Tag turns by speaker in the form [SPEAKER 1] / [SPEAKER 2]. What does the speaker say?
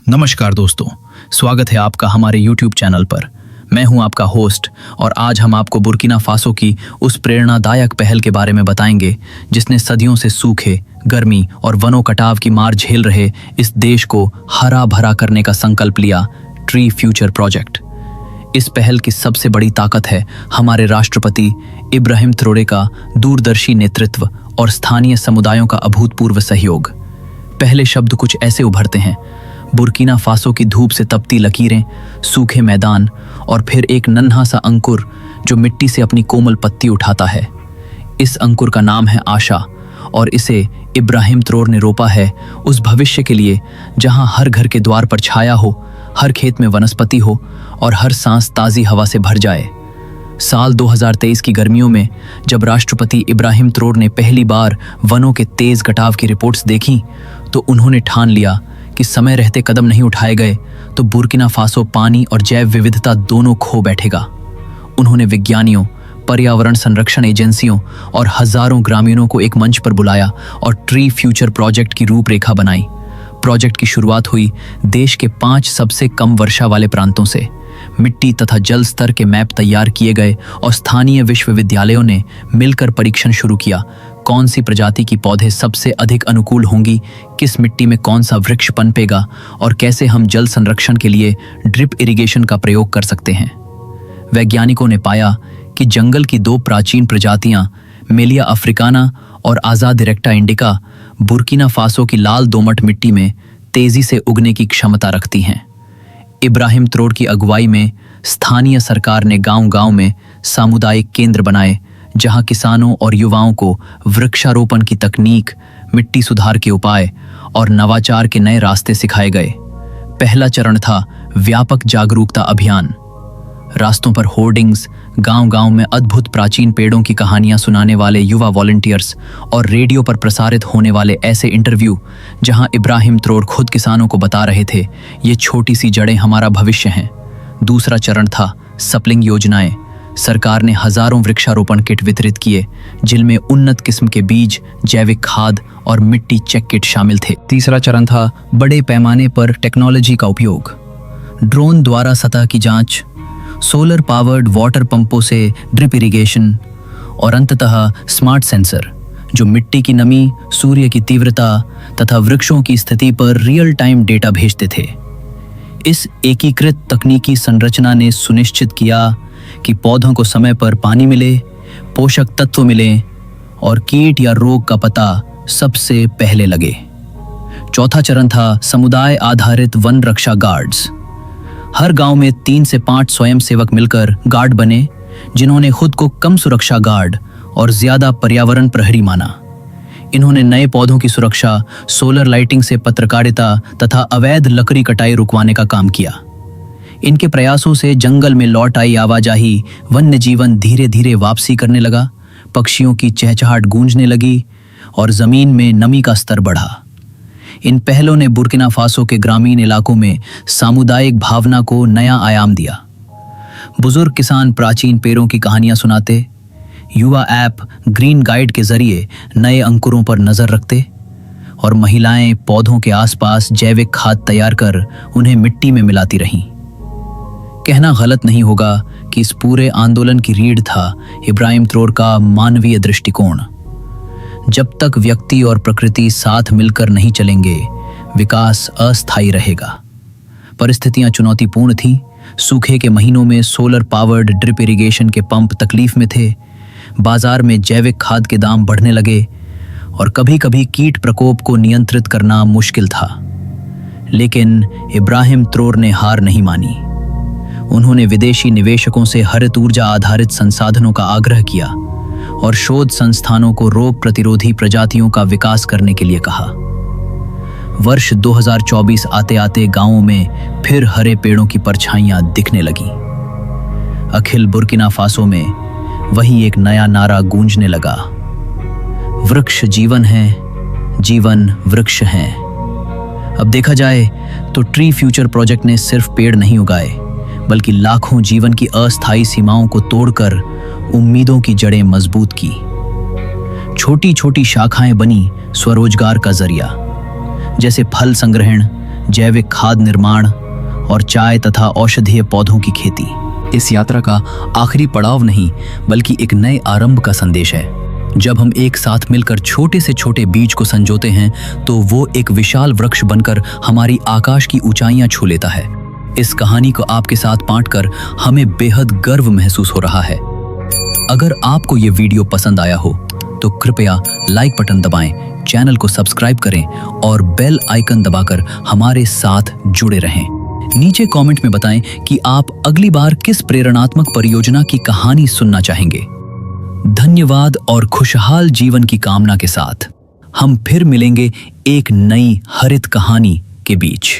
[SPEAKER 1] नमस्कार दोस्तों, स्वागत है आपका हमारे YouTube चैनल पर। मैं हूं आपका होस्ट और आज हम आपको बुर्किना फासो की उस प्रेरणादायक पहल के बारे में बताएंगे जिसने सदियों से सूखे, गर्मी और वनों कटाव की मार झेल रहे इस देश को हरा भरा करने का संकल्प लिया, ट्री फ्यूचर प्रोजेक्ट। इस पहल की सबसे बड़ी ताकत है हमारे राष्ट्रपति इब्राहिम ट्रोरे का दूरदर्शी नेतृत्व और स्थानीय समुदायों का अभूतपूर्व सहयोग। पहले शब्द कुछ ऐसे उभरते हैं: बुर्किना फासो की धूप से तपती लकीरें, सूखे मैदान और फिर एक नन्हा सा अंकुर जो मिट्टी से अपनी कोमल पत्ती उठाता है। इस अंकुर का नाम है आशा और इसे इब्राहिम ट्रोर ने रोपा है उस भविष्य के लिए जहां हर घर के द्वार पर छाया हो, हर खेत में वनस्पति हो और हर सांस ताज़ी हवा से भर जाए। साल 2023 की गर्मियों में जब राष्ट्रपति इब्राहिम ट्रोर ने पहली बार वनों के तेज कटाव की रिपोर्ट्स देखी तो उन्होंने ठान लिया कि समय रहते कदम नहीं उठाए गए तो बुर्किना फासो पानी और जैव विविधता दोनों खो बैठेगा। उन्होंने विज्ञानियों, पर्यावरण संरक्षण एजेंसियों और हजारों ग्रामीणों को एक मंच पर बुलाया और ट्री फ्यूचर प्रोजेक्ट की रूपरेखा बनाई। प्रोजेक्ट की शुरुआत हुई देश के 5 सबसे कम वर्षा वाले प्रांतों से। मिट्टी तथा जल स्तर के मैप तैयार किए गए और स्थानीय विश्वविद्यालयों ने मिलकर परीक्षण शुरू किया। कौन सी प्रजाति की पौधे सबसे अधिक अनुकूल होंगी, किस मिट्टी में कौन सा वृक्ष पनपेगा और कैसे हम जल संरक्षण के लिए ड्रिप इरिगेशन का प्रयोग कर सकते हैं। वैज्ञानिकों ने पाया कि जंगल की 2 प्राचीन प्रजातियां मेलिया अफ्रीकाना और आजाद इरेक्टा इंडिका बुर्किना फासो की लाल दोमट मिट्टी में तेजी से उगने की क्षमता रखती हैं। इब्राहिम ट्रोर की अगुवाई में स्थानीय सरकार ने गांव-गांव में सामुदायिक केंद्र बनाए जहां किसानों और युवाओं को वृक्षारोपण की तकनीक, मिट्टी सुधार के उपाय और नवाचार के नए रास्ते सिखाए गए। पहला चरण था व्यापक जागरूकता अभियान। रास्तों पर होर्डिंग्स, गांव-गांव में अद्भुत प्राचीन पेड़ों की कहानियां सुनाने वाले युवा वॉलंटियर्स और रेडियो पर प्रसारित होने वाले ऐसे इंटरव्यू जहां इब्राहिम ट्रोर खुद किसानों को बता रहे थे, ये छोटी सी जड़ें हमारा भविष्य हैं। दूसरा चरण था सप्लिंग योजनाएं। सरकार ने हजारों वृक्षारोपण किट वितरित किए जिनमें उन्नत किस्म के बीज, जैविक खाद और मिट्टी चेक किट शामिल थे। तीसरा चरण था बड़े पैमाने पर टेक्नोलॉजी का उपयोग। ड्रोन द्वारा सतह की जांच, सोलर पावर्ड वाटर पंपों से ड्रिप इरिगेशन और अंततः स्मार्ट सेंसर जो मिट्टी की नमी, सूर्य की तीव्रता तथा वृक्षों की स्थिति पर रियल टाइम डेटा भेजते थे। इस एकीकृत तकनीकी संरचना ने सुनिश्चित किया कि पौधों को समय पर पानी मिले, पोषक तत्व मिले और कीट या रोग का पता सबसे पहले लगे। चौथा चरण था समुदाय आधारित वन रक्षा गार्ड्स। हर गांव में 3 से 5 स्वयंसेवक मिलकर गार्ड बने जिन्होंने खुद को कम सुरक्षा गार्ड और ज्यादा पर्यावरण प्रहरी माना। इन्होंने नए पौधों की सुरक्षा, सोलर लाइटिंग से पत्रकारिता तथा अवैध लकड़ी कटाई रुकवाने का काम किया। इनके प्रयासों से जंगल में लौट आई आवाजाही, वन्य जीवन धीरे धीरे वापसी करने लगा, पक्षियों की चहचहाट गूंजने लगी और जमीन में नमी का स्तर बढ़ा। इन पहलों ने बुर्किना फासो के ग्रामीण इलाकों में सामुदायिक भावना को नया आयाम दिया। बुजुर्ग किसान प्राचीन पेड़ों की कहानियां सुनाते, युवा ऐप ग्रीन गाइड के जरिए नए अंकुरों पर नजर रखते और महिलाएं पौधों के आसपास जैविक खाद तैयार कर उन्हें मिट्टी में मिलाती रहीं। कहना गलत नहीं होगा कि इस पूरे आंदोलन की रीढ़ था इब्राहिम ट्रोर का मानवीय दृष्टिकोण। जब तक व्यक्ति और प्रकृति साथ मिलकर नहीं चलेंगे, विकास अस्थायी रहेगा। परिस्थितियां चुनौतीपूर्ण थीं। सूखे के महीनों में सोलर पावर्ड ड्रिप इरिगेशन के पंप तकलीफ में थे, बाजार में जैविक खाद के दाम बढ़ने लगे और कभी-कभी कीट प्रकोप को नियंत्रित करना मुश्किल था। लेकिन इब्राहिम ट्रोर ने हार नहीं मानी। उन्होंने विदेशी निवेशकों से हरित ऊर्जा आधारित संसाधनों का आग्रह किया और शोध संस्थानों को रोग प्रतिरोधी प्रजातियों का विकास करने के लिए कहा। वर्ष 2024 आते आते गांवों में फिर हरे पेड़ों की परछाइयां दिखने लगीं। अखिल बुर्किना फासो में वही एक नया नारा गूंजने लगा: वृक्ष जीवन है, जीवन वृक्ष है। अब देखा जाए तो ट्री फ्यूचर प्रोजेक्ट ने सिर्फ पेड़ नहीं उगाए बल्कि लाखों जीवन की अस्थायी सीमाओं को तोड़कर उम्मीदों की जड़ें मजबूत की। छोटी छोटी शाखाएं बनी स्वरोजगार का जरिया, जैसे फल संग्रहण, जैविक खाद निर्माण और चाय तथा औषधीय पौधों की खेती। इस यात्रा का आखिरी पड़ाव नहीं बल्कि एक नए आरंभ का संदेश है। जब हम एक साथ मिलकर छोटे से छोटे बीज को संजोते हैं तो वो एक विशाल वृक्ष बनकर हमारी आकाश की ऊंचाइयां छू लेता है। इस कहानी को आपके साथ बांटकर हमें बेहद गर्व महसूस हो रहा है। अगर आपको ये वीडियो पसंद आया हो तो कृपया लाइक बटन दबाएं, चैनल को सब्सक्राइब करें और बेल आइकन दबाकर हमारे साथ जुड़े रहें। नीचे कमेंट में बताएं कि आप अगली बार किस प्रेरणात्मक परियोजना की कहानी सुनना चाहेंगे। धन्यवाद और खुशहाल जीवन की कामना के साथ हम फिर मिलेंगे एक नई हरित कहानी के बीच।